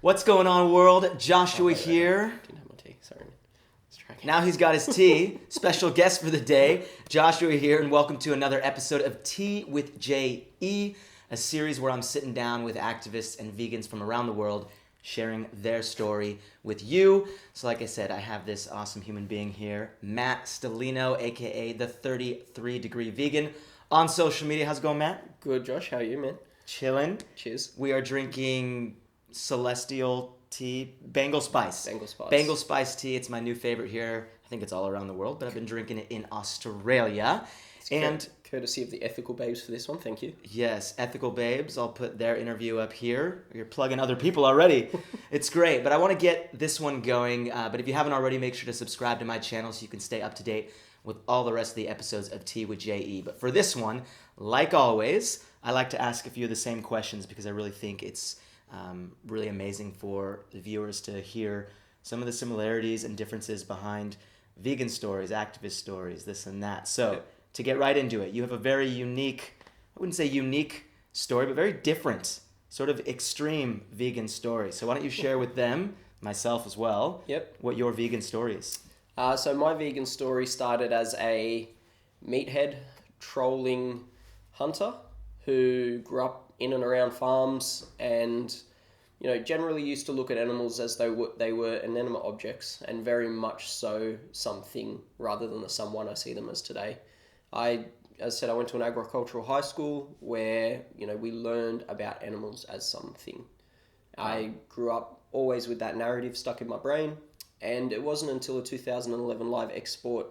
What's going on, world? Joshua here. Didn't have my tea. Sorry, man. Distracting. Now he's got his tea. Special guest for the day, Joshua here, and welcome to another episode of Tea with J.E., a series where I'm sitting down with activists and vegans from around the world, sharing their story with you. So like I said, I have this awesome human being here, Matt Stellino, aka the 33 Degree Vegan, on social media. How's it going, Matt? Good, Josh. How are you, man? Chillin'. Cheers. We are drinking Celestial tea, Bengal Spice. Bengal Spice tea. It's my new favorite here. I think it's all around the world, but I've been drinking it in Australia. And courtesy of the Ethical Babes for this one. Thank you. yes, Ethical Babes. I'll put their interview up here. You're plugging other people already. It's great, but I want to get this one going. But if you haven't already, make sure to subscribe to my channel so you can stay up to date with all the rest of the episodes of Tea with J.E. But for this one, like always, I like to ask a few of the same questions because I really think it's really amazing for the viewers to hear some of the similarities and differences behind vegan stories, activist stories, this and that. So to get right into it, you have a very unique, I wouldn't say unique story, but very different, sort of extreme vegan story. So why don't you share with them, myself as well, what your vegan story is? So my vegan story started as a meathead trolling hunter who grew up in and around farms and, you know, generally used to look at animals as though they were inanimate objects, and very much so something rather than the someone I see them as today. As I said, I went to an agricultural high school where, you know, we learned about animals as something. I grew up always with that narrative stuck in my brain, and it wasn't until a 2011 live export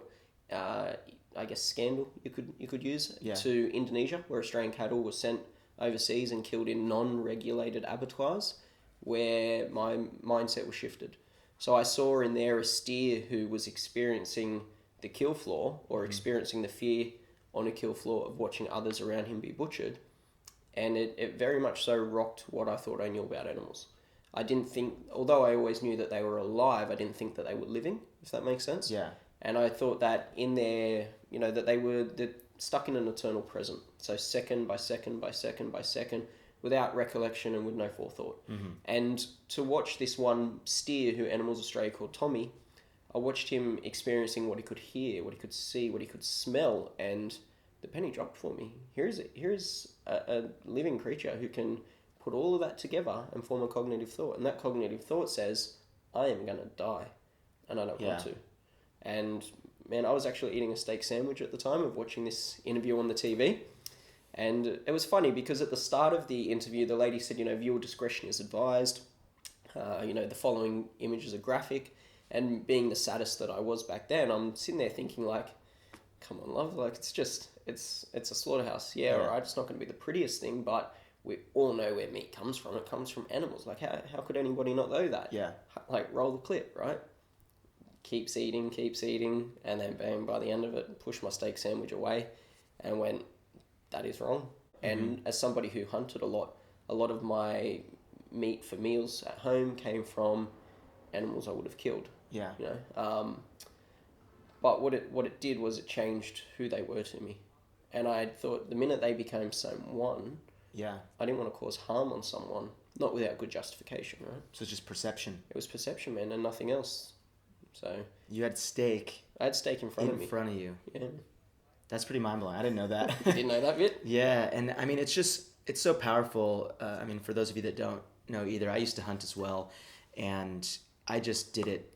scandal you could use to Indonesia, where Australian cattle were sent overseas and killed in non-regulated abattoirs, where my mindset was shifted. So I saw in there a steer who was experiencing the kill floor, or experiencing the fear on a kill floor of watching others around him be butchered, and it very much so rocked what I thought I knew about animals. I didn't think, although I always knew that they were alive, I didn't think that they were living, if that makes sense. Yeah. And I thought that in there, you know, that they're stuck in an eternal present. So second by second by second by second, without recollection and with no forethought. Mm-hmm. And to watch this one steer who Animals Australia called Tommy, I watched him experiencing what he could hear, what he could see, what he could smell, and the penny dropped for me. Here's a living creature who can put all of that together and form a cognitive thought. And that cognitive thought says, I am going to die, and I don't want to. And man, I was actually eating a steak sandwich at the time of watching this interview on the TV. And it was funny because at the start of the interview, the lady said, you know, viewer discretion is advised. The following images are graphic. And being the saddest that I was back then, I'm sitting there thinking like, come on, love, like it's a slaughterhouse. Yeah, all right, it's not going to be the prettiest thing, but we all know where meat comes from. It comes from animals. Like how could anybody not know that? Yeah. Like roll the clip, right? Keeps eating, and then bang, by the end of it, pushed my steak sandwich away and went, that is wrong. Mm-hmm. And as somebody who hunted a lot of my meat for meals at home came from animals I would have killed. Yeah. You know? But what it did was it changed who they were to me. And I thought the minute they became someone, I didn't want to cause harm on someone, not without good justification, right? So it's just perception. It was perception, man, and nothing else. So you had steak. I had steak in front of me. In front of you. Yeah. That's pretty mind-blowing. I didn't know that. You didn't know that bit? Yeah, and I mean, it's so powerful. I mean, for those of you that don't know either, I used to hunt as well, and I just did it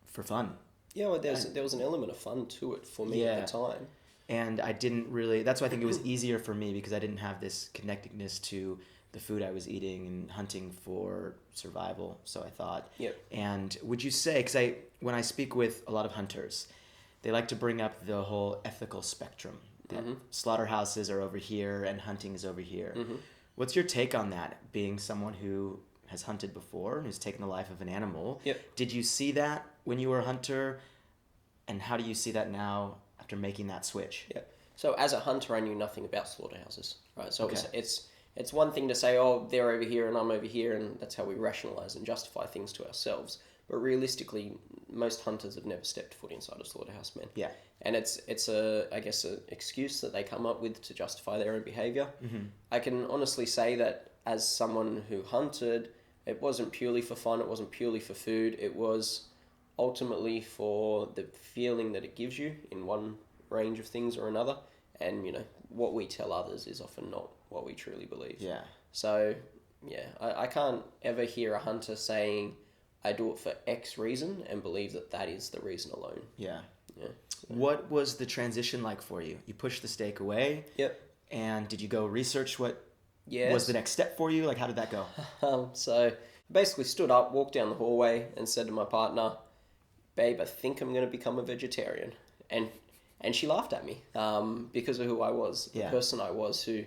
for fun. Yeah, well, there was an element of fun to it for me at the time. And I didn't really, that's why I think it was easier for me, because I didn't have this connectedness to the food I was eating and hunting for survival, so I thought. Yep. And would you say, because when I speak with a lot of hunters, they like to bring up the whole ethical spectrum, that slaughterhouses are over here and hunting is over here. Mm-hmm. What's your take on that, being someone who has hunted before and who's taken the life of an animal? Yep. Did you see that when you were a hunter, and how do you see that now after making that switch? Yeah. So as a hunter, I knew nothing about slaughterhouses, right? So it's one thing to say, oh, they're over here and I'm over here, and that's how we rationalize and justify things to ourselves. But realistically, most hunters have never stepped foot inside a slaughterhouse, man. Yeah. And it's a excuse that they come up with to justify their own behavior. Mm-hmm. I can honestly say that as someone who hunted, It wasn't purely for fun. It wasn't purely for food. It was ultimately for the feeling that it gives you in one range of things or another. And, what we tell others is often not what we truly believe. Yeah. So, yeah, I can't ever hear a hunter saying, I do it for X reason and believe that that is the reason alone. Yeah. Yeah. What was the transition like for you? You pushed the stake away. Yep. And did you go research what Yes. was the next step for you? Like, how did that go? So I basically stood up, walked down the hallway, and said to my partner, "Babe, I think I'm going to become a vegetarian." And she laughed at me because of who I was, the person I was who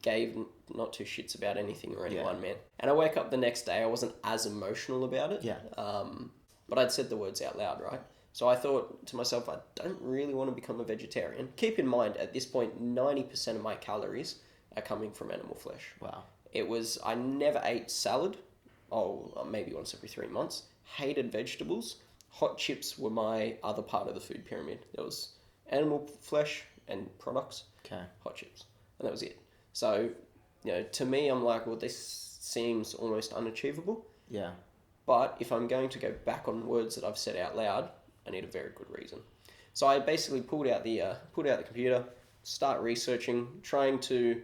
gave not two shits about anything or anyone, man. And I woke up the next day, I wasn't as emotional about it. Yeah. But I'd said the words out loud, right? So I thought to myself, I don't really want to become a vegetarian. Keep in mind, at this point, 90% of my calories are coming from animal flesh. Wow. I never ate salad. Maybe once every 3 months. Hated vegetables. Hot chips were my other part of the food pyramid. There was animal flesh and products. Okay. Hot chips. And that was it. So, to me, I'm like, well, this seems almost unachievable. Yeah. But if I'm going to go back on words that I've said out loud, I need a very good reason. So I basically pulled out the computer, start researching, trying to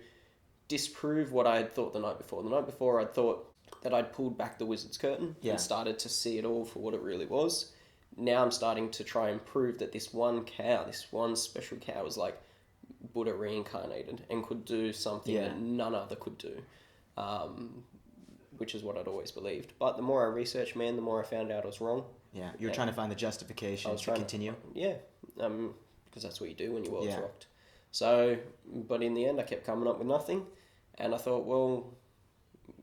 disprove what I had thought the night before. The night before, I'd thought that I'd pulled back the wizard's curtain and started to see it all for what it really was. Now I'm starting to try and prove that this one special cow is like Buddha reincarnated and could do something that none other could do, which is what I'd always believed. But the more I researched, man, the more I found out I was wrong. Yeah, you're trying to find the justification to continue. Because that's what you do when your world's rocked. So, but in the end, I kept coming up with nothing, and I thought, well,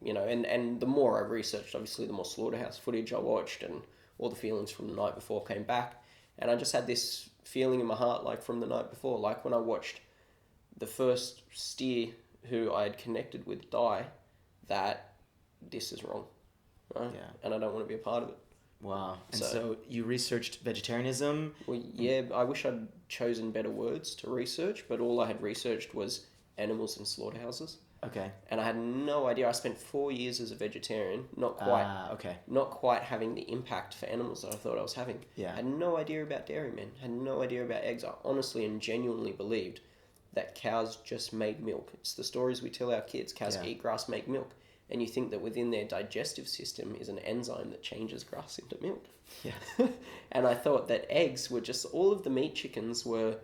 and the more I researched, obviously, the more slaughterhouse footage I watched, and all the feelings from the night before came back, and I just had this feeling in my heart, like from the night before, like when I watched the first steer who I had connected with die, that this is wrong, right? Yeah. And I don't want to be a part of it. Wow. And so you researched vegetarianism? Well, yeah, I wish I'd chosen better words to research, but all I had researched was animals in slaughterhouses. Okay. And I had no idea. I spent 4 years as a vegetarian, not quite having the impact for animals that I thought I was having. Yeah. I had no idea about dairy, man. I had no idea about eggs. I honestly and genuinely believed that cows just made milk. It's the stories we tell our kids. Cows eat grass, make milk. And you think that within their digestive system is an enzyme that changes grass into milk. Yeah. And I thought that eggs were just, all of the meat chickens were,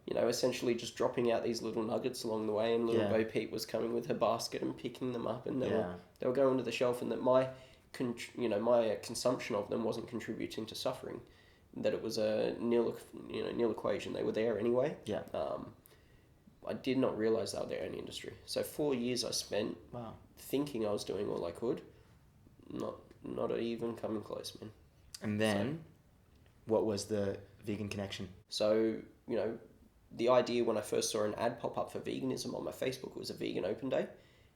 essentially just dropping out these little nuggets along the way, and little Bo Peep was coming with her basket and picking them up, and they were going to the shelf, and that my consumption of them wasn't contributing to suffering, that it was a nil equation. They were there anyway. Yeah. I did not realize they were their own industry. So 4 years I spent thinking I was doing all I could, not even coming close, man. And then, what was the vegan connection? So, the idea when I first saw an ad pop up for veganism on my Facebook, it was a vegan open day.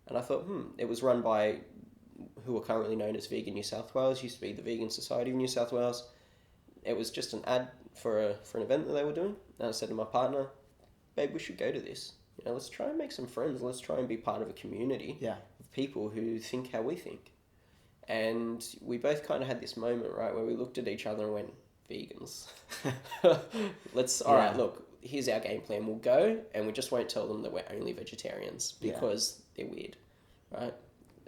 And I thought, it was run by who are currently known as Vegan New South Wales, used to be the Vegan Society of New South Wales. It was just an ad for an event that they were doing. And I said to my partner, babe, we should go to this. Let's try and make some friends. Let's try and be part of a community of people who think how we think. And we both kind of had this moment, right, where we looked at each other and went, vegans. All right, look, here's our game plan. We'll go and we just won't tell them that we're only vegetarians because they're weird, right?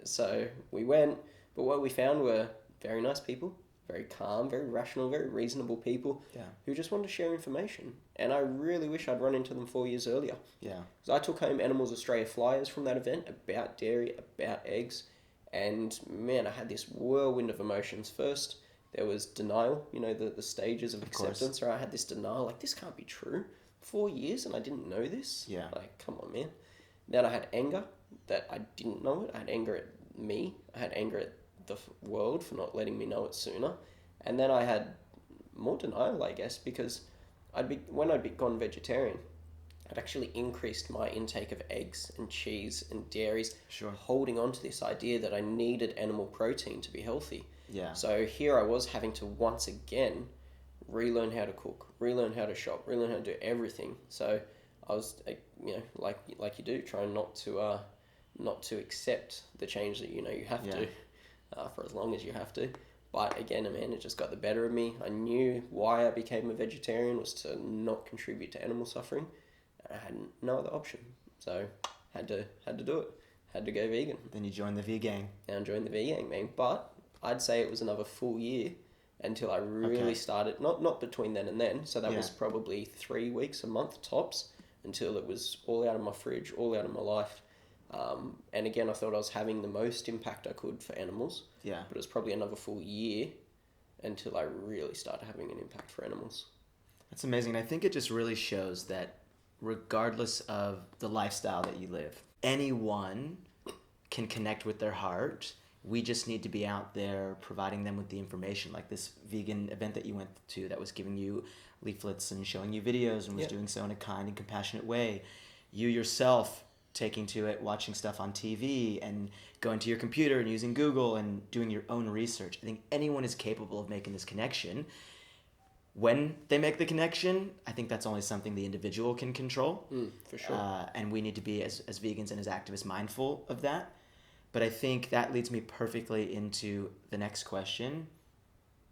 So we went, but what we found were very nice people, very calm, very rational, very reasonable people who just wanted to share information. And I really wish I'd run into them 4 years earlier. Yeah. So I took home Animals Australia flyers from that event about dairy, about eggs. And man, I had this whirlwind of emotions. First, there was denial, the stages of acceptance. Right? I had this denial, like, this can't be true. 4 years and I didn't know this? Yeah. Like, come on, man. Then I had anger that I didn't know it. I had anger at me. I had anger at the world for not letting me know it sooner. And then I had more denial, I guess, because when I'd gone vegetarian, I'd actually increased my intake of eggs and cheese and dairies, holding on to this idea that I needed animal protein to be healthy. Yeah. So here I was having to once again relearn how to cook, relearn how to shop, relearn how to do everything. So I was, like you do, trying not to accept the change that you have to. for as long as you have to. But again, man, it just got the better of me. I knew why I became a vegetarian was to not contribute to animal suffering. I had no other option, so had to do it. Had to go vegan. Then you joined the V gang. And I joined the V gang, man. But I'd say it was another full year until I really started. Not between then and then. So that was probably 3 weeks, a month tops, until it was all out of my fridge, all out of my life. And again, I thought I was having the most impact I could for animals. Yeah. But it was probably another full year until I really started having an impact for animals. That's amazing. And I think it just really shows that regardless of the lifestyle that you live, anyone can connect with their heart. We just need to be out there providing them with the information, like this vegan event that you went to that was giving you leaflets and showing you videos and was doing so in a kind and compassionate way. You yourself taking to it, watching stuff on TV and going to your computer and using Google and doing your own research. I think anyone is capable of making this connection. When they make the connection, I think that's only something the individual can control. For sure. And we need to be, as vegans and as activists, mindful of that. But I think that leads me perfectly into the next question.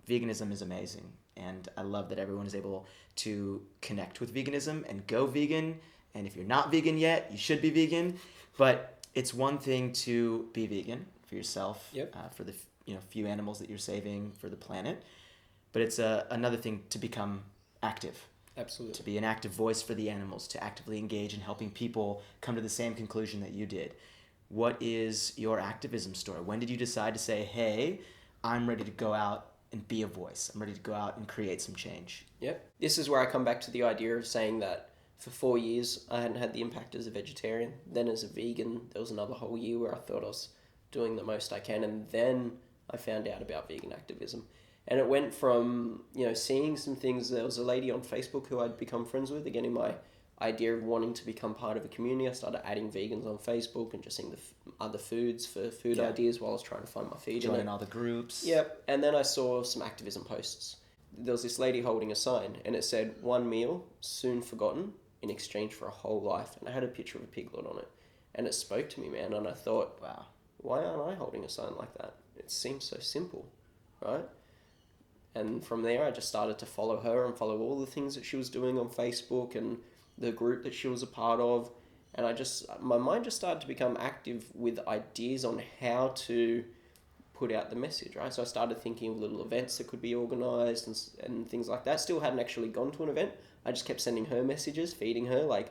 Veganism is amazing. And I love that everyone is able to connect with veganism and go vegan. And if you're not vegan yet, you should be vegan. But it's one thing to be vegan for yourself, for the few animals that you're saving for the planet. But it's another thing to become active. Absolutely. To be an active voice for the animals, to actively engage in helping people come to the same conclusion that you did. What is your activism story? When did you decide to say, hey, I'm ready to go out and be a voice. I'm ready to go out and create some change. Yep. This is where I come back to the idea of saying that for 4 years, I hadn't had the impact as a vegetarian. Then as a vegan, there was another whole year where I thought I was doing the most I can. And then I found out about vegan activism. And it went from, seeing some things. There was a lady on Facebook who I'd become friends with. Again, in my idea of wanting to become part of a community, I started adding vegans on Facebook and just seeing the other foods for food ideas while I was trying to find my feed. Join all the groups. Yep. And then I saw some activism posts. There was this lady holding a sign and it said, 1 meal, soon forgotten, in exchange for a whole life. And I had a picture of a piglet on it. And it spoke to me, man. And I thought, wow, why aren't I holding a sign like that? It seems so simple, right? And from there, I just started to follow her and follow all the things that she was doing on Facebook and the group that she was a part of. And my mind just started to become active with ideas on how to put out the message, right? So I started thinking of little events that could be organised and things like that. Still hadn't actually gone to an event. I just kept sending her messages, feeding her, like,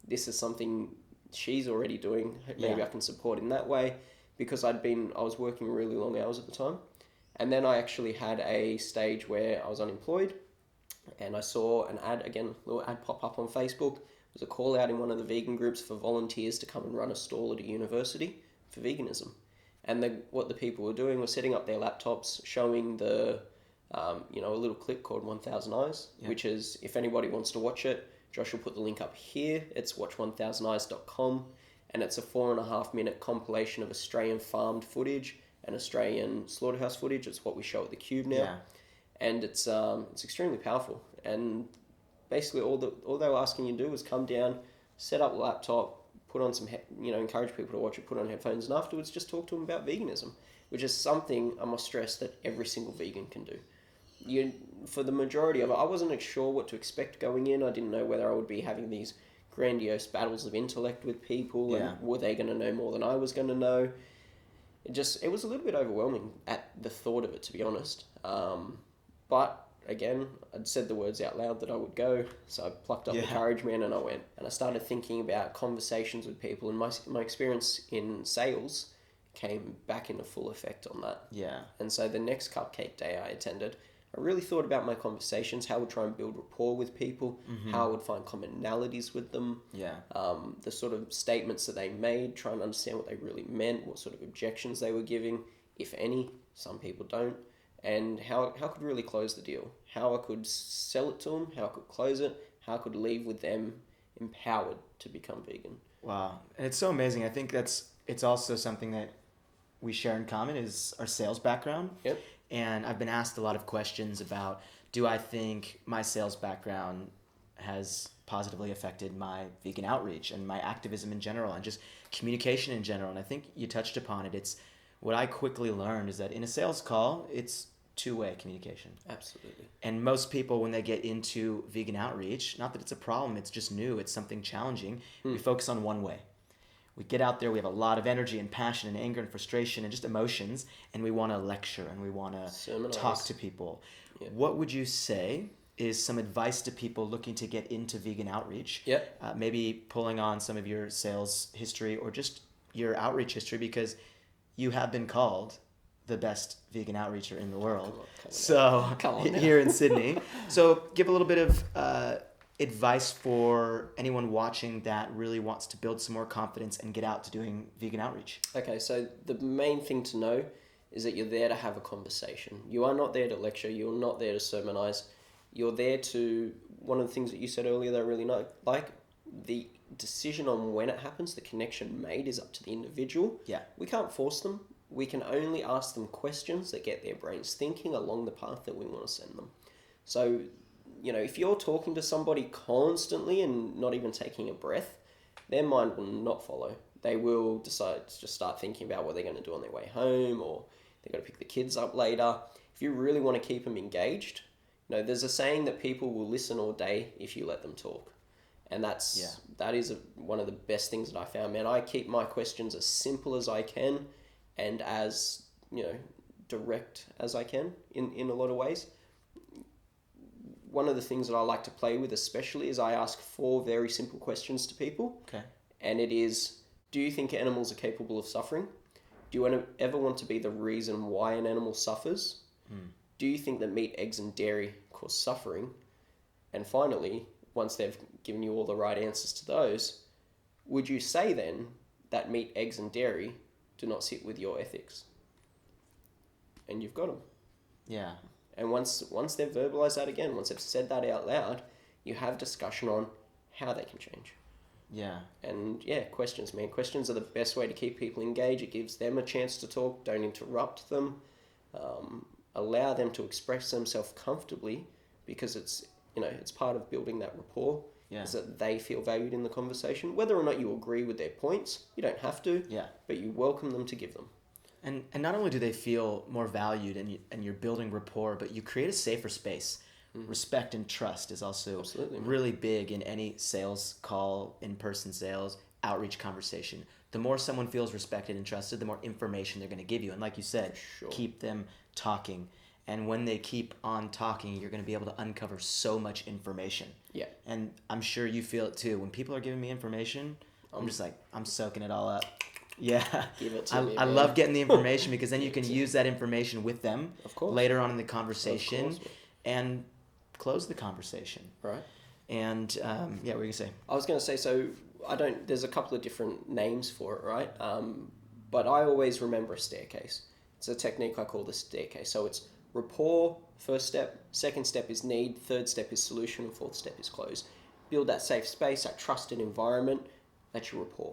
this is something she's already doing. Maybe I can support in that way, because I was working really long hours at the time. And then I actually had a stage where I was unemployed and I saw an ad, again, a little ad pop up on Facebook. It was a call out in one of the vegan groups for volunteers to come and run a stall at a university for veganism. And what the people were doing was setting up their laptops, showing a little clip called 1000 Eyes, which is, if anybody wants to watch it, Josh will put the link up here. It's watch1000eyes.com, and it's a 4.5 minute compilation of Australian farmed footage and Australian slaughterhouse footage. It's what we show at the Cube now, and it's extremely powerful. And basically, all they were asking you to do was come down, set up a laptop, put on some, encourage people to watch it, put on headphones, and afterwards just talk to them about veganism, which is something, I must stress, that every single vegan can do. For the majority of it, I wasn't sure what to expect going in. I didn't know whether I would be having these grandiose battles of intellect with people, and were they going to know more than I was going to know. It was a little bit overwhelming at the thought of it, to be honest. But again, I'd said the words out loud that I would go, so I plucked up the courage, man, and I went. And I started thinking about conversations with people, and my experience in sales came back into full effect on that. Yeah. And so the next Cupcake Day I attended, I really thought about my conversations, how I would try and build rapport with people, how I would find commonalities with them, the sort of statements that they made, try and understand what they really meant, what sort of objections they were giving, if any. Some people don't. And how I could really close the deal, how I could sell it to them, how I could close it, how I could leave with them empowered to become vegan. Wow. And it's so amazing. I think it's also something that we share in common is our sales background. Yep. And I've been asked a lot of questions about, do I think my sales background has positively affected my vegan outreach and my activism in general and just communication in general? And I think you touched upon it. It's what I quickly learned is that in a sales call, it's two-way communication. Absolutely. And most people, when they get into vegan outreach, not that it's a problem, it's just new, it's something challenging, we focus on one way. We get out there, we have a lot of energy and passion and anger and frustration and just emotions, and we want to lecture and we want to talk to people. Yeah. What would you say is some advice to people looking to get into vegan outreach? Yeah. Maybe pulling on some of your sales history or just your outreach history, because you have been called the best vegan outreacher in the world. Come on now. Here in Sydney. So give a little bit of advice for anyone watching that really wants to build some more confidence and get out to doing vegan outreach. Okay, so the main thing to know is that you're there to have a conversation. You are not there to lecture. You're not there to sermonize. You're there to, one of the things that you said earlier that I really like, the decision on when it happens, the connection made is up to the individual. Yeah. We can't force them. We can only ask them questions that get their brains thinking along the path that we want to send them. So, if you're talking to somebody constantly and not even taking a breath, their mind will not follow. They will decide to just start thinking about what they're going to do on their way home, or they're going to pick the kids up later. If you really want to keep them engaged, there's a saying that people will listen all day if you let them talk. And that is one of the best things that I found, man. I keep my questions as simple as I can and as, direct as I can in a lot of ways. One of the things that I like to play with especially is I ask 4 very simple questions to people. Okay. And it is, do you think animals are capable of suffering? Do you ever want to be the reason why an animal suffers? Do you think that meat, eggs, and dairy cause suffering? And finally, once they've given you all the right answers to those, would you say then that meat, eggs, and dairy do not sit with your ethics? And you've got them. Yeah. And once they've verbalized that again, once they've said that out loud, you have discussion on how they can change. Yeah. And questions, man. Questions are the best way to keep people engaged. It gives them a chance to talk. Don't interrupt them. Allow them to express themselves comfortably, because it's part of building that rapport. Yeah. Is that they feel valued in the conversation. Whether or not you agree with their points, you don't have to. Yeah. But you welcome them to give them. And not only do they feel more valued and you're building rapport, but you create a safer space. Respect and trust is also really big in any sales call, in-person sales, outreach conversation. The more someone feels respected and trusted, the more information they're going to give you. And like you said, keep them talking. And when they keep on talking, you're going to be able to uncover so much information. Yeah. And I'm sure you feel it too. When people are giving me information, I'm just like, I'm soaking it all up. Yeah. Give it to me, I man. love getting the information, because then you can use that information with them Of course. later on in the conversation, Of course. and close the conversation. Right. And what were you going to say? I was going to say, so there's a couple of different names for it, right? But I always remember a staircase. It's a technique I call the staircase. So it's rapport, first step, second step is need, third step is solution, and fourth step is close. Build that safe space, that trusted environment, that's your rapport.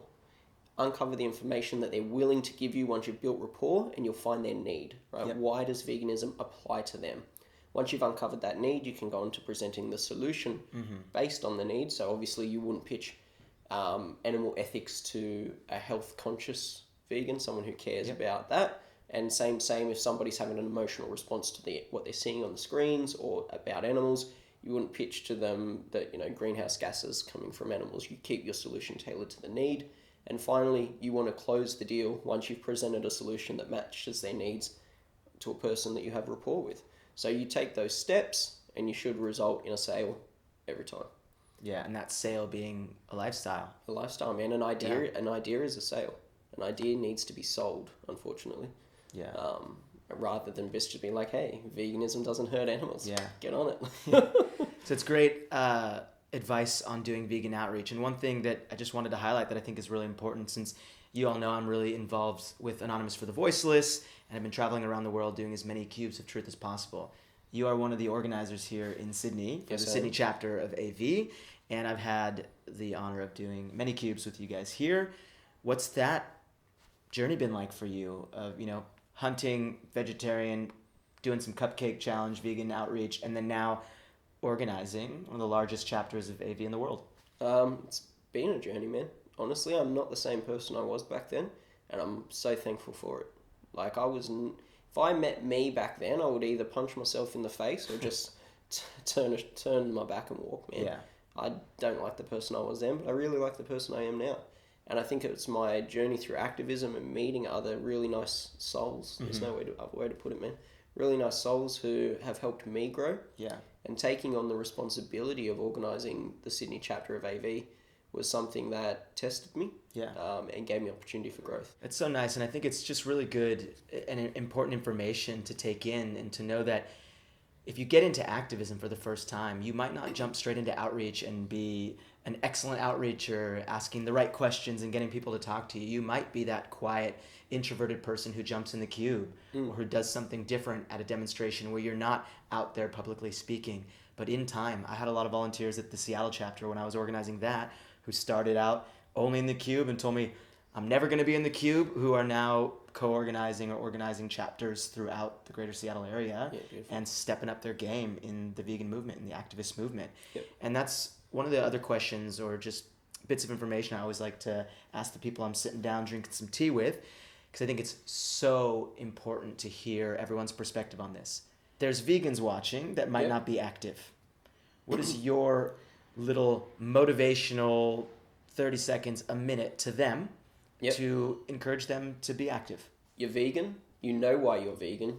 Uncover the information that they're willing to give you once you've built rapport, and you'll find their need, right? Yep. Why does veganism apply to them? Once you've uncovered that need, you can go on to presenting the solution based on the need. So obviously you wouldn't pitch animal ethics to a health-conscious vegan, someone who cares about that. And same if somebody's having an emotional response to what they're seeing on the screens or about animals, you wouldn't pitch to them that, greenhouse gases coming from animals. You keep your solution tailored to the need. And finally, you want to close the deal once you've presented a solution that matches their needs to a person that you have rapport with. So you take those steps and you should result in a sale every time. Yeah, and that sale being a lifestyle. A lifestyle, man. An idea is a sale. An idea needs to be sold, unfortunately. Yeah. Rather than just being like, hey, veganism doesn't hurt animals. Yeah. Get on it. So it's great advice on doing vegan outreach. And one thing that I just wanted to highlight that I think is really important, since you all know I'm really involved with Anonymous for the Voiceless, and I've been traveling around the world doing as many cubes of truth as possible. You are one of the organizers here in Sydney for the Sydney chapter of AV, and I've had the honor of doing many cubes with you guys here. What's that journey been like for you of, hunting, vegetarian, doing some cupcake challenge, vegan outreach, and then now organizing one of the largest chapters of AV in the world? It's been a journey, man. Honestly, I'm not the same person I was back then, and I'm so thankful for it. Like if I met me back then, I would either punch myself in the face or just turn my back and walk, man. Yeah. I don't like the person I was then, but I really like the person I am now. And I think it's my journey through activism and meeting other really nice souls. There's no other way to put it, man. Really nice souls who have helped me grow. Yeah. And taking on the responsibility of organising the Sydney chapter of AV was something that tested me. Yeah. And gave me opportunity for growth. It's so nice, and I think it's just really good and important information to take in, and to know that if you get into activism for the first time, you might not jump straight into outreach and be an excellent outreacher, asking the right questions and getting people to talk to you. You might be that quiet, introverted person who jumps in the cube or who does something different at a demonstration where you're not out there publicly speaking. But in time, I had a lot of volunteers at the Seattle chapter when I was organizing that who started out only in the cube and told me, I'm never going to be in the cube, who are now co-organizing or organizing chapters throughout the greater Seattle area and stepping up their game in the vegan movement and the activist movement. Yep. And that's one of the other questions or just bits of information I always like to ask the people I'm sitting down drinking some tea with, because I think it's so important to hear everyone's perspective on this. There's vegans watching that might not be active. What is your little motivational 30 seconds, a minute to them to encourage them to be active? You're vegan. You know why you're vegan,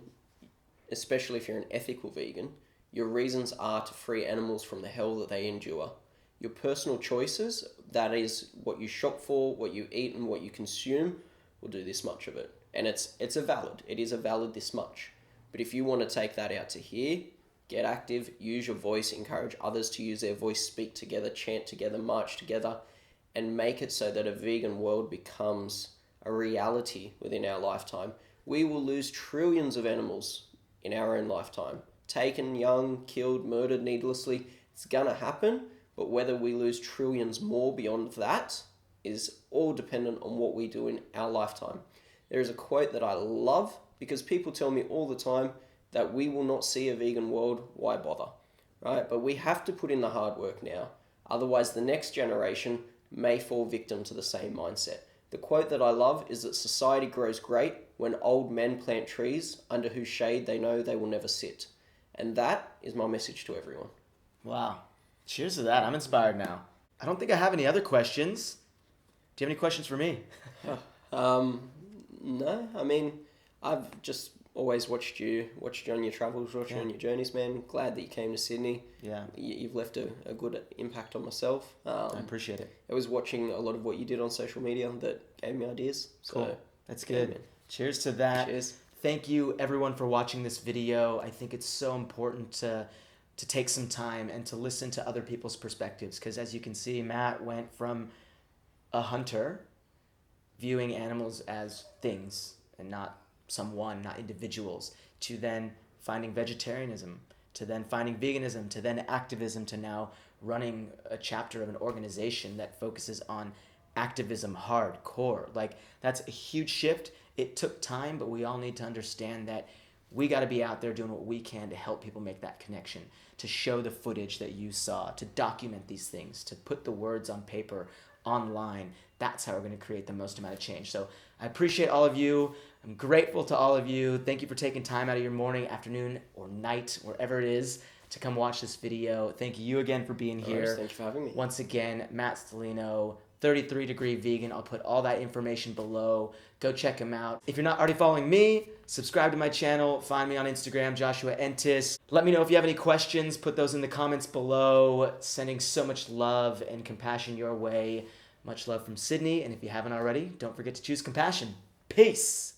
especially if you're an ethical vegan. Your reasons are to free animals from the hell that they endure. Your personal choices, that is what you shop for, what you eat and what you consume, will do this much of it. And it is a valid this much. But if you want to take that out to here, get active, use your voice, encourage others to use their voice, speak together, chant together, march together, and make it so that a vegan world becomes a reality within our lifetime. We will lose trillions of animals in our own lifetime. Taken young, killed, murdered needlessly. It's gonna happen, but whether we lose trillions more beyond that is all dependent on what we do in our lifetime. There is a quote that I love, because people tell me all the time that we will not see a vegan world, why bother? Right? But we have to put in the hard work now. Otherwise, the next generation may fall victim to the same mindset. The quote that I love is that society grows great when old men plant trees under whose shade they know they will never sit. And that is my message to everyone. Wow. Cheers to that. I'm inspired now. I don't think I have any other questions. Do you have any questions for me? No, I mean, I've just always watched you on your travels, watched you on your journeys, man. Glad that you came to Sydney. Yeah. You've left a good impact on myself. I appreciate it. I was watching a lot of what you did on social media that gave me ideas. Cool. So, that's good. Cheers to that. Cheers. Thank you, everyone, for watching this video. I think it's so important to take some time and to listen to other people's perspectives, because as you can see, Matt went from a hunter viewing animals as things and not individuals, to then finding vegetarianism, to then finding veganism, to then activism, to now running a chapter of an organization that focuses on activism hardcore. Like, that's a huge shift. It took time, but we all need to understand that we got to be out there doing what we can to help people make that connection, to show the footage that you saw, to document these things, to put the words on paper, online. That's how we're going to create the most amount of change. So I appreciate all of you. I'm grateful to all of you. Thank you for taking time out of your morning, afternoon, or night, wherever it is, to come watch this video. Thank you again for being here. Thank you for having me. Once again, Matt Stellino, 33 Degree Vegan. I'll put all that information below. Go check him out. If you're not already following me, subscribe to my channel. Find me on Instagram, Joshua Entis. Let me know if you have any questions. Put those in the comments below. Sending so much love and compassion your way. Much love from Sydney. And if you haven't already, don't forget to choose compassion. Peace.